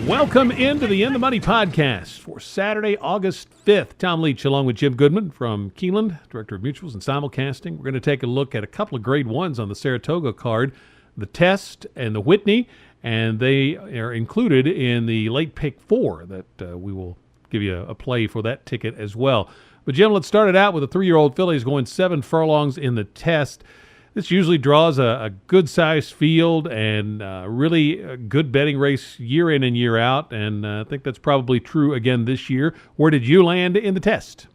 Welcome into the In the Money podcast for Saturday, August 5th. Tom Leach along with Jim Goodman from Keeneland, Director of Mutuals and Simulcasting. We're going to take a look at a couple of grade ones on the Saratoga card, the Test and the Whitney, and they are included in the late pick 4 that we will give you a play for that ticket as well. But Jim, let's start it out with a 3-year-old filly who's going 7 furlongs in the Test. This usually draws a good-sized field and really a good betting race year in and year out, and I think that's probably true again this year. Where did you land in the Test?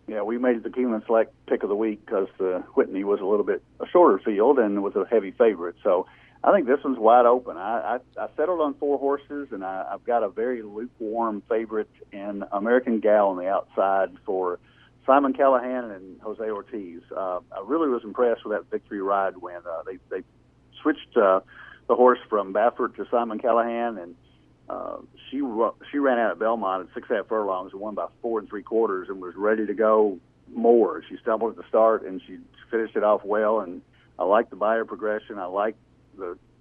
Yeah, we made the Keeneland Select pick of the week because the Whitney was a little bit a shorter field and was a heavy favorite. So I think this one's wide open. I settled on 4 horses, and I've got a very lukewarm favorite in American Gal on the outside for Simon Callahan and Jose Ortiz. I really was impressed with that victory ride when they switched the horse from Baffert to Simon Callahan, and she ran out at Belmont at 6.5 furlongs and won by 4 3/4 and was ready to go more. She stumbled at the start and she finished it off well, and I like the buyer progression. I like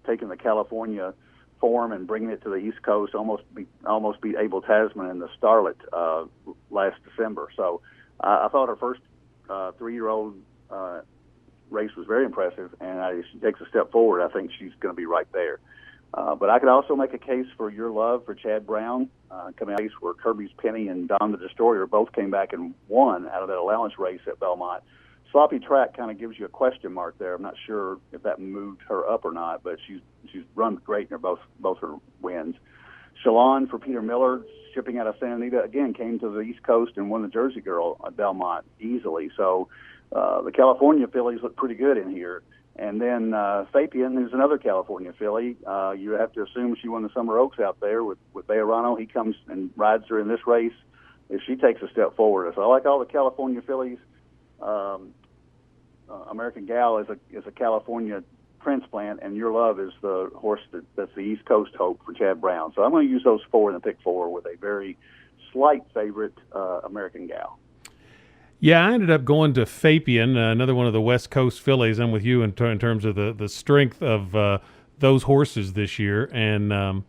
taking the California form and bringing it to the East Coast. Almost beat Abel Tasman in the Starlet last December. So I thought her first 3-year-old race was very impressive, and if she takes a step forward, I think she's going to be right there. But I could also make a case for Your Love for Chad Brown, coming out of where Kirby's Penny and Don the Destroyer both came back and won out of that allowance race at Belmont. Sloppy track kind of gives you a question mark there. I'm not sure if that moved her up or not, but she's run great in both her wins. Shalon for Peter Miller, shipping out of Santa Anita, again came to the East Coast and won the Jersey Girl at Belmont easily. So the California fillies look pretty good in here. And then Fabian, who's another California filly, you have to assume she won the Summer Oaks out there with Bejarano. He comes and rides her in this race if she takes a step forward. So I like all the California fillies. American Gal is a California transplant, and Your Love is the horse that's the East Coast hope for Chad Brown. So I'm going to use those 4 in the pick 4 with a very slight favorite, American Gal. Yeah, I ended up going to Fabian, another one of the West Coast fillies. I'm with you in terms of the strength of those horses this year. And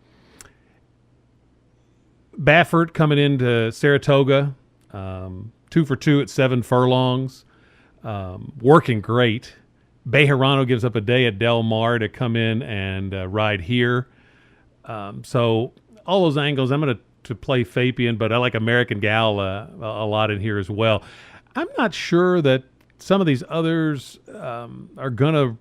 Baffert coming into Saratoga, 2 for 2 at 7 furlongs, working great. Bejarano gives up a day at Del Mar to come in and ride here. So all those angles, I'm going to play Fabian, but I like American Gal a lot in here as well. I'm not sure that some of these others are going to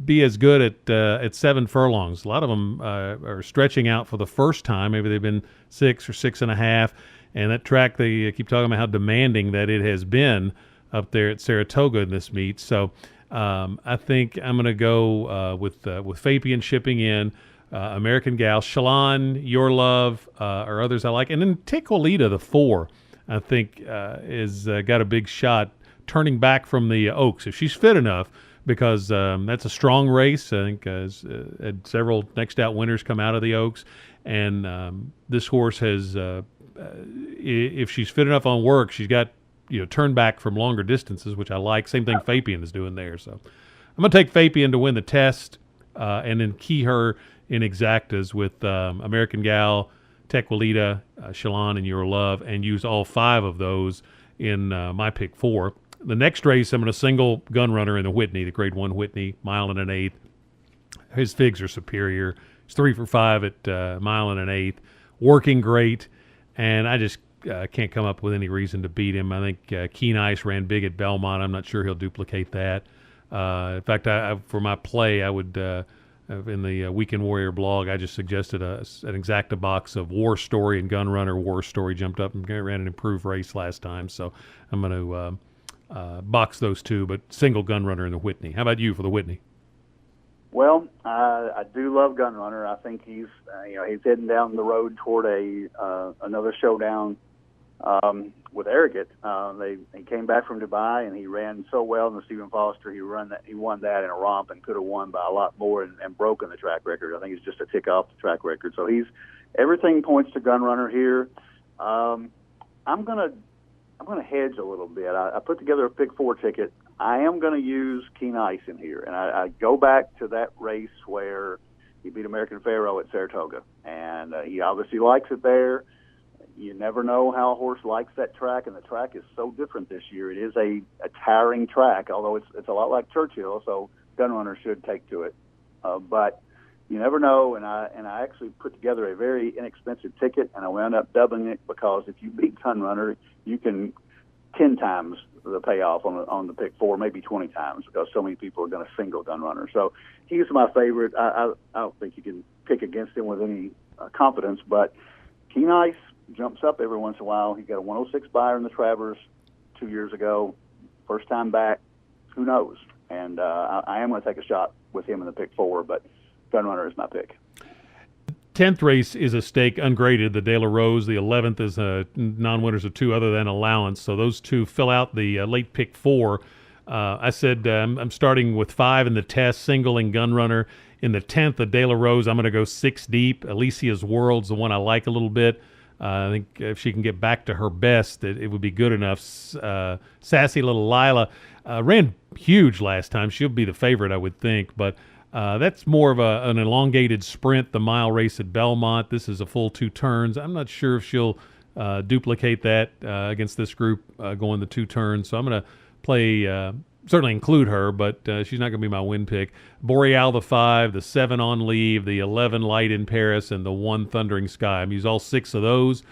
be as good at 7 furlongs. A lot of them are stretching out for the first time. Maybe they've been 6 or 6.5, and that track, they keep talking about how demanding that it has been up there at Saratoga in this meet. So I think I'm going to go with Fabian shipping in, American Gal, Shalon, Your Love, or others I like. And then Tequilita, the 4, I think is got a big shot turning back from the Oaks if she's fit enough, because that's a strong race. I think had several next out winners come out of the Oaks, and this horse has, if she's fit enough on work, she's got turn back from longer distances, which I like. Same thing Fabian is doing there. So I'm going to take Fabian to win the Test, and then key her in exactas with American Gal, Tequilita, Shalon, and Your Love, and use all 5 of those in my pick 4. The next race, I'm going to single Gun Runner in the Whitney, the Grade 1 Whitney, 1 1/8. His figs are superior. He's 3 for 5 at 1 1/8, working great, and I just can't come up with any reason to beat him. I think Keen Ice ran big at Belmont. I'm not sure he'll duplicate that. In fact, for my play, I would in the Weekend Warrior blog, I just suggested an exacta box of War Story and Gun Runner. War Story jumped up and ran an improved race last time, so I'm going to box those 2, but single Gun Runner in the Whitney. How about you for the Whitney? Well, I do love Gun Runner. I think he's heading down the road toward another showdown with Arrogant. He came back from Dubai and he ran so well in the Stephen Foster. He won that in a romp and could have won by a lot more and broken the track record. I think he's just a tick off the track record. So everything points to Gun Runner here. I'm gonna hedge a little bit. I put together a pick 4 ticket. I am going to use Keen Ice in here, and I go back to that race where He beat American Pharaoh at Saratoga, and he obviously likes it there. You never know how a horse likes that track, and the track is so different this year. It is a tiring track, although it's a lot like Churchill, so gun runners should take to it. But you never know, and I actually put together a very inexpensive ticket, and I wound up doubling it because if you beat Gun Runner, you can 10 times the payoff on the pick 4, maybe 20 times, because so many people are going to single Gun Runner. So he's my favorite. I don't think you can pick against him with any confidence, but Keen Ice jumps up every once in a while. He got a 106 buyer in the Travers 2 years ago. First time back, who knows? And I am going to take a shot with him in the pick 4, but Gun Runner is my pick. 10th race is a stake ungraded. The De La Rose. The 11th is a non-winners of 2 other than allowance. So those 2 fill out the late pick 4. I said I'm starting with 5 in the test, single and Gun Runner. In the 10th, the De La Rose, I'm going to go 6 deep. Alicia's World's the one I like a little bit. I think if she can get back to her best, it would be good enough. Sassy Little Lila ran huge last time. She'll be the favorite, I would think, but that's more of an elongated sprint, the mile race at Belmont. This is a full 2 turns. I'm not sure if she'll duplicate that against this group going the 2 turns. So I'm going to play, certainly include her, but she's not going to be my win pick. Boreal, the 5, the 7 On Leave, the 11 Light in Paris, and the 1 Thundering Sky. I'm going to use all 6 of those.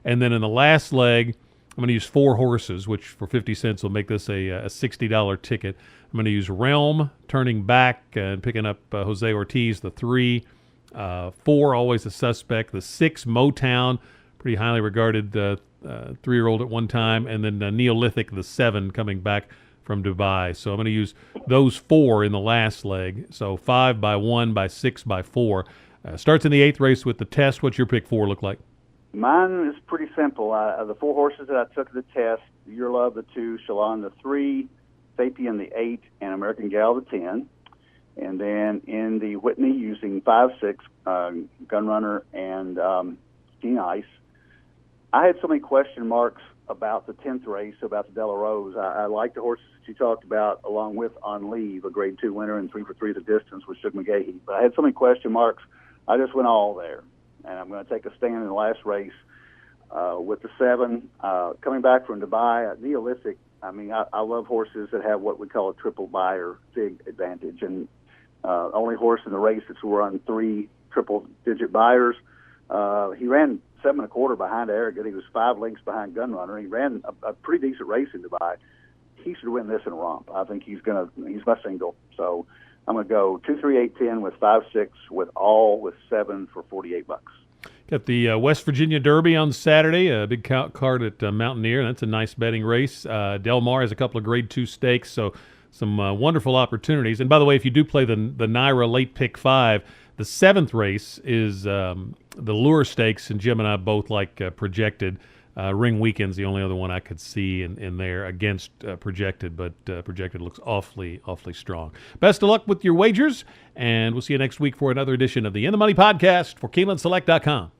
And then in the last leg, I'm going to use 4 horses, which for 50 cents will make this a $60 ticket. I'm going to use Realm, turning back and picking up Jose Ortiz, the 3. 4, always a suspect. The 6, Motown, pretty highly regarded 3-year-old at one time. And then Neolithic, the 7, coming back from Dubai. So I'm going to use those 4 in the last leg. So 5 by 1 by 6 by 4. Starts in the 8th race with the test. What's your pick 4 look like? Mine is pretty simple. The 4 horses that I took to the test, Your Love, the 2, Shalon, the 3, Sapien, the 8, and American Gal, the 10. And then in the Whitney, using 5, 6, Gun Runner, and Keen Ice. I had so many question marks about the 10th race, about the De La Rose. I like the horses that you talked about, along with On Leave, a Grade 2 winner, and 3 for 3 the distance with Shug McGahee. But I had so many question marks, I just went all there. And I'm going to take a stand in the last race with the 7. Coming back from Dubai, Neolithic, I mean, I love horses that have what we call a triple buyer fig advantage. And only horse in the race that's run 3 triple-digit buyers. He ran 7 1/4 behind Arrogant. He was 5 lengths behind Gun Runner. He ran a pretty decent race in Dubai. He should win this in a romp. I think he's my single. So I'm going to go 2, 3, 8, 10 with 5, 6 with 7 for $48. Got the West Virginia Derby on Saturday, a big card at Mountaineer. That's a nice betting race. Del Mar has a couple of Grade 2 stakes, so some wonderful opportunities. And by the way, if you do play the Naira late pick 5, the 7th race is the Lure Stakes, and Jim and I both like projected. Ring Weekend's the only other one I could see in there against projected, but projected looks awfully strong. Best of luck with your wagers, and we'll see you next week for another edition of the In the Money podcast for KeenelandSelect.com.